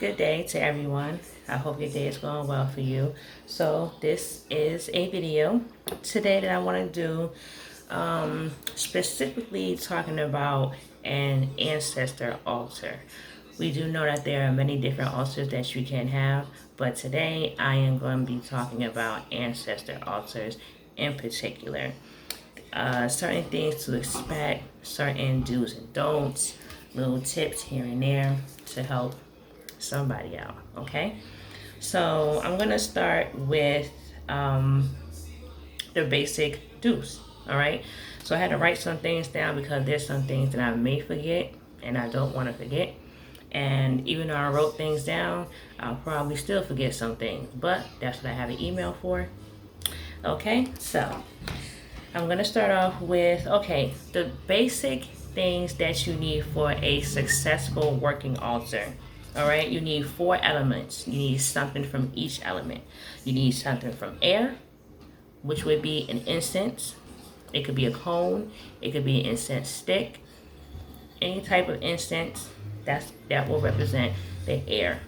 Good day to everyone. I hope your day is going well for you. So this is a video today that I want to do, specifically talking about an ancestor altar. We do know that there are many different altars that you can have, but today I am going to be talking about ancestor altars in particular. Certain things to expect, certain do's and don'ts, little tips here and there to help somebody out. Okay, so I'm gonna start with the basic do's. All right, so I had to write some things down because there's some things that I may forget and I don't want to forget. And even though I wrote things down, I'll probably still forget some things, but that's what I have an email for. Okay, so I'm gonna start off with the basic things that you need for a successful working altar. All right, you need 4 elements. You need something from each element. You need something from air, which would be an incense. It could be a cone. It could be an incense stick. Any type of incense that will represent the air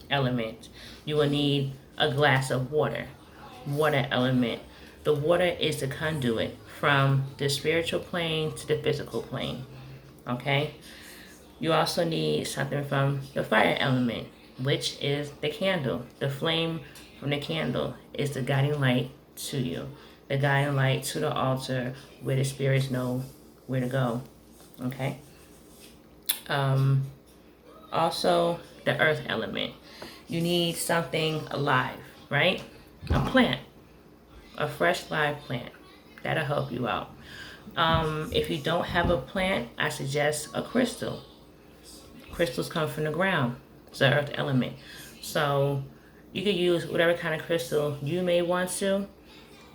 element. You will need a glass of water. Water element. The water is the conduit from the spiritual plane to the physical plane. Okay? You also need something from the fire element, which is the candle. The flame from the candle is the guiding light to you, the guiding light to the altar where the spirits know where to go. Okay? Also, the earth element. You need something alive, right? A plant, a fresh live plant. That'll help you out. If you don't have a plant, I suggest a crystal. Crystals come from the ground. It's the earth element. So you could use whatever kind of crystal you may want to,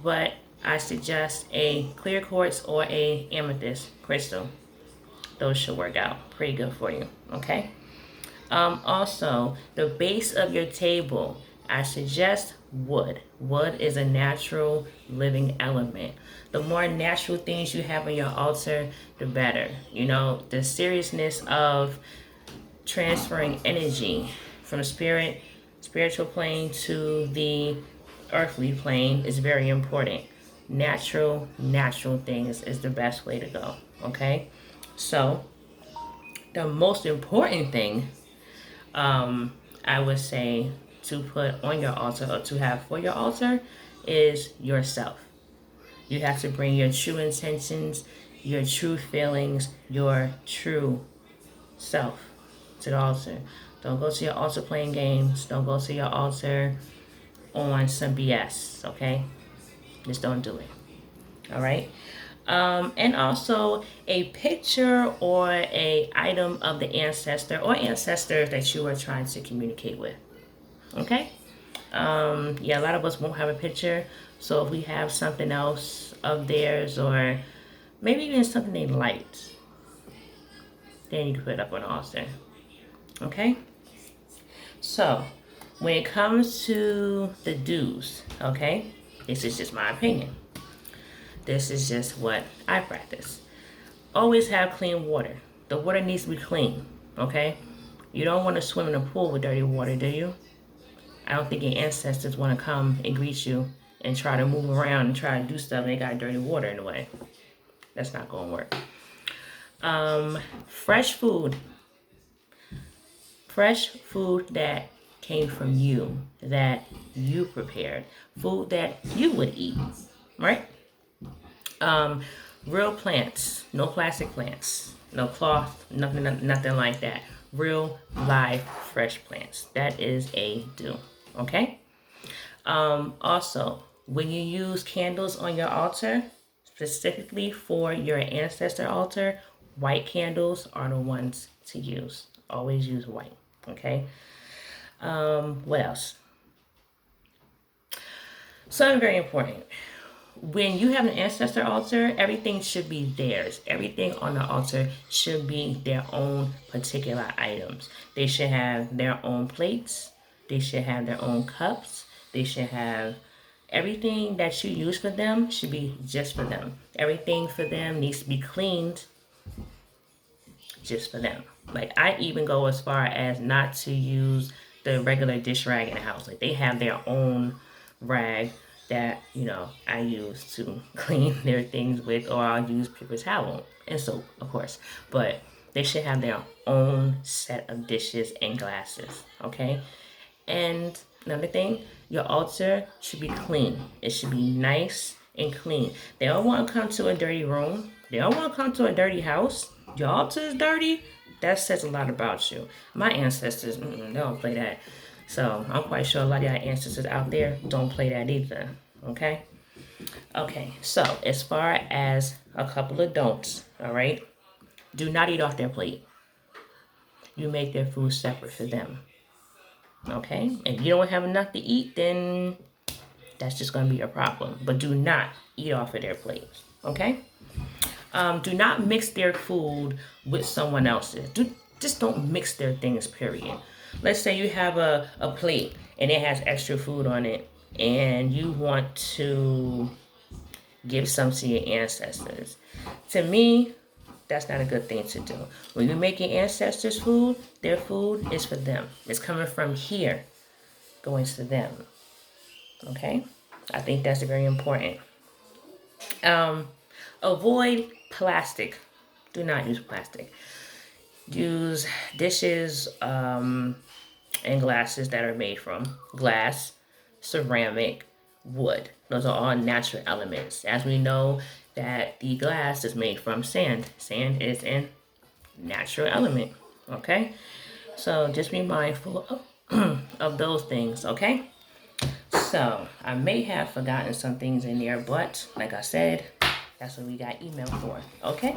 but I suggest a clear quartz or a amethyst crystal. Those should work out pretty good for you. Okay. Also, the base of your table, I suggest wood. Wood is a natural living element. The more natural things you have on your altar, the better. You know, the seriousness of transferring energy from spiritual plane to the earthly plane is very important. Natural things is the best way to go. Okay, so the most important thing, I would say, to put on your altar or to have for your altar is yourself. You have to bring your true intentions, your true feelings, your true self to the altar. Don't go to your altar playing games. Don't go to your altar on some BS, okay? Just don't do it. All right? And also a picture or a item of the ancestor or ancestors that you are trying to communicate with. Okay? Yeah, a lot of us won't have a picture. So if we have something else of theirs or maybe even something they liked, then you can put it up on the altar. Okay? So, when it comes to the do's, okay, this is just my opinion. This is just what I practice. Always have clean water. The water needs to be clean, okay? You don't want to swim in a pool with dirty water, do you? I don't think your ancestors want to come and greet you and try to move around and try to do stuff and they got dirty water in the way. That's not going to work. Fresh food. Fresh food that came from you, that you prepared, food that you would eat, right? Real plants, no plastic plants, no cloth, nothing like that. Real, live, fresh plants. That is a do, okay? Also, when you use candles on your altar, specifically for your ancestor altar, white candles are the ones to use. Always use white. Okay. What else? Something very important. When you have an ancestor altar, everything should be theirs. Everything on the altar should be their own particular items. They should have their own plates. They should have their own cups. They should have everything that you use for them should be just for them. Everything for them needs to be cleaned just for them. Like, I even go as far as not to use the regular dish rag in the house. Like, they have their own rag that, I use to clean their things with, or I'll use paper towel and soap, of course. But they should have their own set of dishes and glasses, okay? And another thing, your altar should be clean. It should be nice and clean. They don't want to come to a dirty room. They don't want to come to a dirty house. Your altar is dirty. That says a lot about you. My ancestors, they don't play that. So I'm quite sure a lot of your ancestors out there don't play that either. Okay? Okay, so as far as a couple of don'ts, all right? Do not eat off their plate. You make their food separate for them. Okay? If you don't have enough to eat, then that's just going to be a problem. But do not eat off of their plates. Okay? Do not mix their food with someone else's. Just don't mix their things, period. Let's say you have a plate and it has extra food on it, and you want to give some to your ancestors. To me, that's not a good thing to do. When you make your ancestors' food, their food is for them. It's coming from here, going to them. Okay? I think that's very important. Avoid plastic. Do not use plastic. Use dishes and glasses that are made from glass, ceramic, wood. Those are all natural elements. As we know that the glass is made from sand. Sand is a natural element. Okay? So just be mindful of those things, okay? So I may have forgotten some things in there, but like I said, that's what we got email for, okay?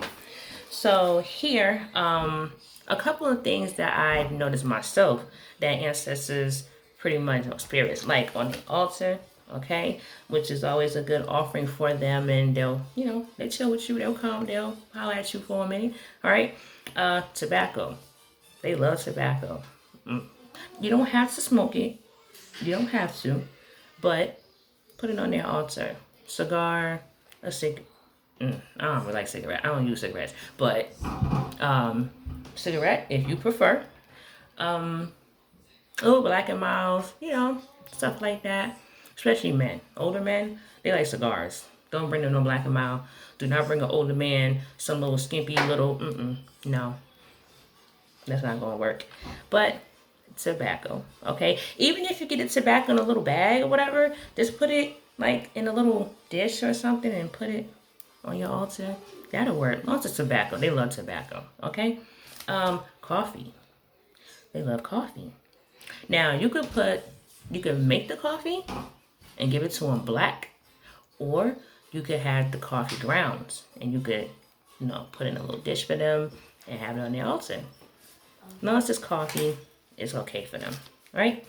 So here, a couple of things that I've noticed myself that ancestors pretty much, spirits, like on the altar, okay, which is always a good offering for them, and they'll, they chill with you, they'll come, they'll holler at you for a minute, all right? Tobacco. They love tobacco. You don't have to smoke it. You don't have to, but put it on their altar. Cigar, a cigarette. I don't really like cigarette. I don't use cigarettes, but cigarette if you prefer. Black and mild, stuff like that. Especially men, older men, they like cigars. Don't bring them no black and mild. Do not bring an older man some little skimpy little. No, that's not gonna work. But tobacco, okay. Even if you get the tobacco in a little bag or whatever, just put it like in a little dish or something and put it on your altar. That'll work. Lots of tobacco. They love tobacco. Okay. Coffee. They love coffee. Now you could make the coffee and give it to them black, or you could have the coffee grounds and you could, put in a little dish for them and have it on their altar. As long as it's coffee, it's okay for them, right?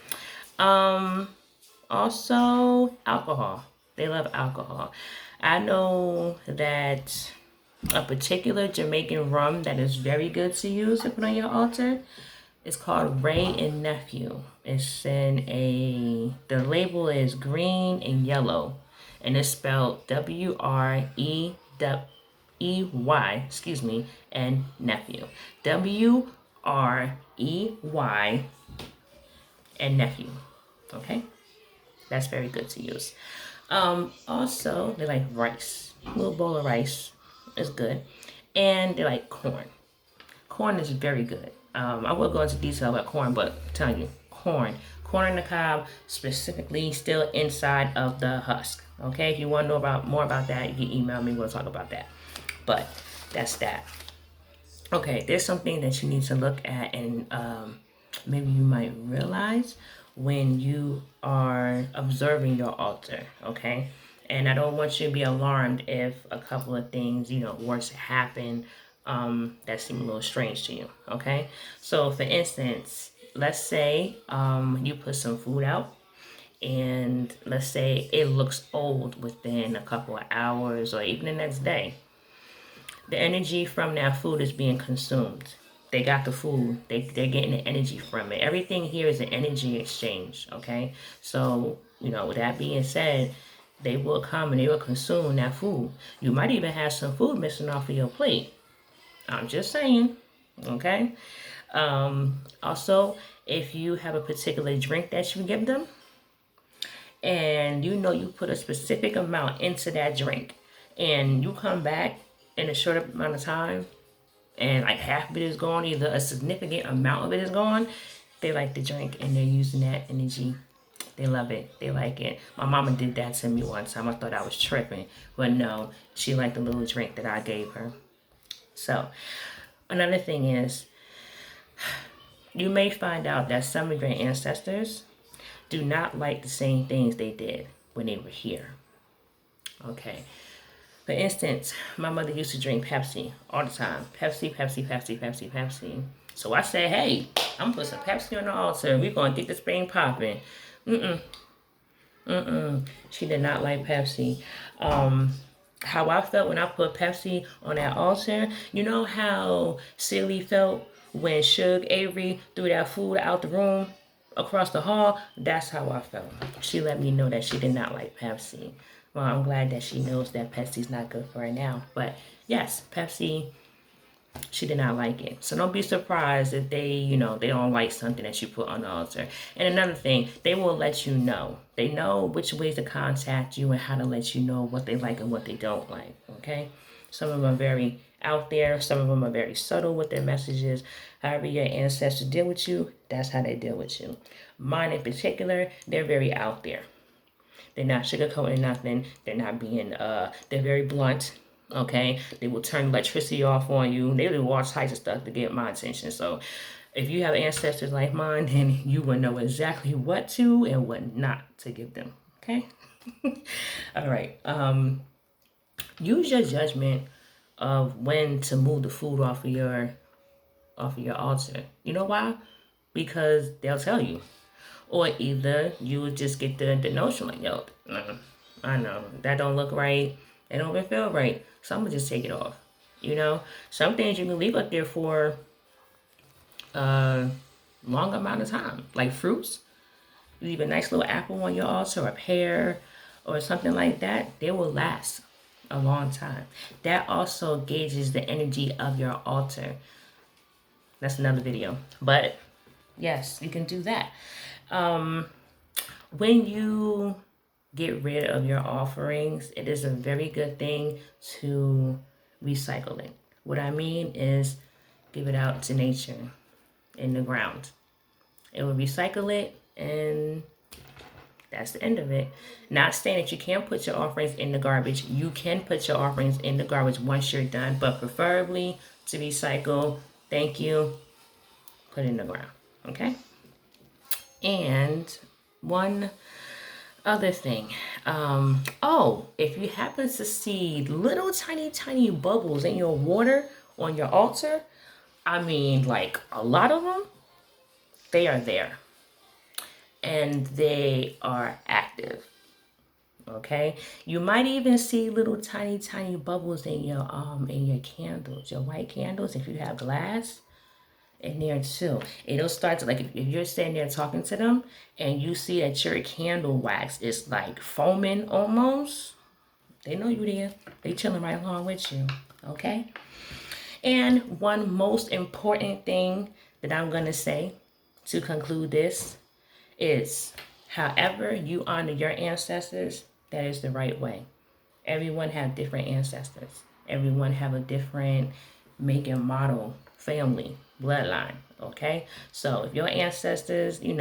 Also, alcohol. They love alcohol. I know that a particular Jamaican rum that is very good to use to put on your altar is called Ray and Nephew. It's the label is green and yellow, and it's spelled WREY, and nephew. WREY and nephew. Okay? That's very good to use. Also, they like rice. A little bowl of rice is good. And they like corn. Corn is very good. I will go into detail about corn, but I'm telling you, corn on the cob, specifically still inside of the husk. Okay, if you want to know more about that, you can email me. We'll talk about that. But that's that. Okay, there's something that you need to look at, and maybe you might realize when you are observing your altar, okay? And I don't want you to be alarmed if a couple of things, were to happen that seem a little strange to you, okay? So for instance, let's say you put some food out, and let's say it looks old within a couple of hours or even the next day. The energy from that food is being consumed. They got the food. They're getting the energy from it. Everything here is an energy exchange, okay? So, with that being said, they will come and they will consume that food. You might even have some food missing off of your plate. I'm just saying. Okay. Also, if you have a particular drink that you give them, and you know you put a specific amount into that drink, and you come back in a short amount of time, and like half of it is gone, either a significant amount of it is gone, they like the drink and they're using that energy. They love it. They like it. My mama did that to me one time. I thought I was tripping, but no, she liked the little drink that I gave her. So, another thing is, you may find out that some of your ancestors do not like the same things they did when they were here. Okay. For instance, my mother used to drink Pepsi all the time. Pepsi, Pepsi, Pepsi, Pepsi, Pepsi. So I said, hey, I'm gonna put some Pepsi on the altar. We're gonna get this thing popping. She did not like Pepsi. How I felt when I put Pepsi on that altar, you know how silly felt when Suge Avery threw that food out the room across the hall? That's how I felt. She let me know that she did not like Pepsi. Well, I'm glad that she knows that Pepsi's not good for her now. But yes, Pepsi, she did not like it. So don't be surprised if they don't like something that you put on the altar. And another thing, they will let you know. They know which ways to contact you and how to let you know what they like and what they don't like. Okay? Some of them are very out there. Some of them are very subtle with their messages. However your ancestors deal with you, that's how they deal with you. Mine in particular, they're very out there. They're not sugarcoating nothing. They're not being, they're very blunt. Okay? They will turn electricity off on you. They do all types of stuff to get my attention. So if you have ancestors like mine, then you will know exactly what to and what not to give them. Okay? All right. Use your judgment of when to move the food off of your altar. You know why? Because they'll tell you. Or either you would just get the notion like, yo, I know, that don't look right. It don't even feel right. So I'm going to just take it off. Some things you can leave up there for a long amount of time. Like fruits. You leave a nice little apple on your altar or a pear or something like that. They will last a long time. That also gauges the energy of your altar. That's another video. But yes, you can do that. When you get rid of your offerings, it is a very good thing to recycle it. What I mean is give it out to nature in the ground. It will recycle it, and that's the end of it. Not saying that you can't put your offerings in the garbage. You can put your offerings in the garbage once you're done, but preferably to recycle. Thank you. Put it in the ground. Okay? And one other thing. If you happen to see little tiny bubbles in your water on your altar, I mean like a lot of them, they are there. And they are active. Okay? You might even see little tiny bubbles in your candles, your white candles if you have glass. In there too. It'll start to, like, if you're sitting there talking to them and you see that your candle wax is like foaming almost, they know you there. They chilling right along with you. Okay? And one most important thing that I'm gonna say to conclude this is, however you honor your ancestors, that is the right way. Everyone have different ancestors. Everyone have a different make and model family bloodline. Okay, so if your ancestors, I'm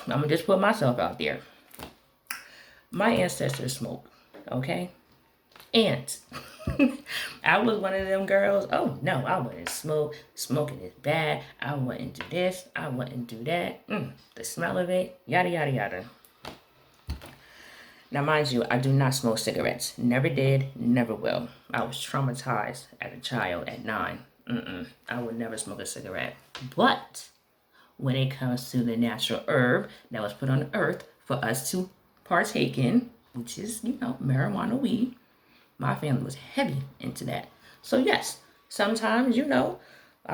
gonna just put myself out there. My ancestors smoke. Okay, and I was one of them girls. Oh no, I wouldn't smoke. Smoking is bad. I wouldn't do this. I wouldn't do that. The smell of it, yada yada yada. Now, mind you, I do not smoke cigarettes. Never did, never will. I was traumatized as a child at 9. I would never smoke a cigarette. But when it comes to the natural herb that was put on the earth for us to partake in, which is, marijuana weed, my family was heavy into that. So yes, sometimes, I'll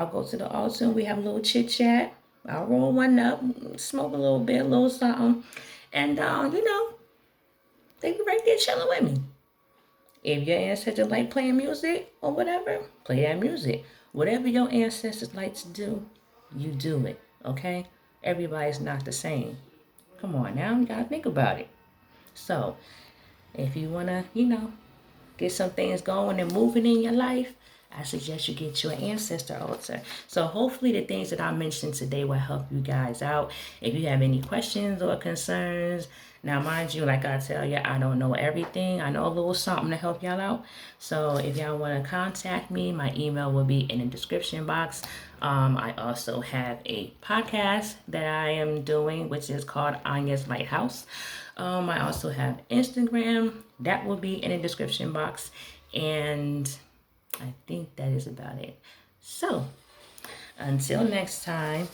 go to the altar and we have a little chit chat. I'll roll one up, smoke a little bit, a little something. And, they be right there chilling with me. If your ancestors like playing music or whatever, play that music. Whatever your ancestors like to do, you do it, okay? Everybody's not the same. Come on now, you gotta think about it. So, if you wanna, get some things going and moving in your life, I suggest you get your ancestor altar. So hopefully the things that I mentioned today will help you guys out. If you have any questions or concerns, now mind you, like I tell you, I don't know everything. I know a little something to help y'all out. So if y'all want to contact me, my email will be in the description box. I also have a podcast that I am doing, which is called Anya's Lighthouse. I also have Instagram. That will be in the description box. And I think that is about it. So, until next time,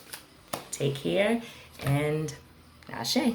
take care and ashe.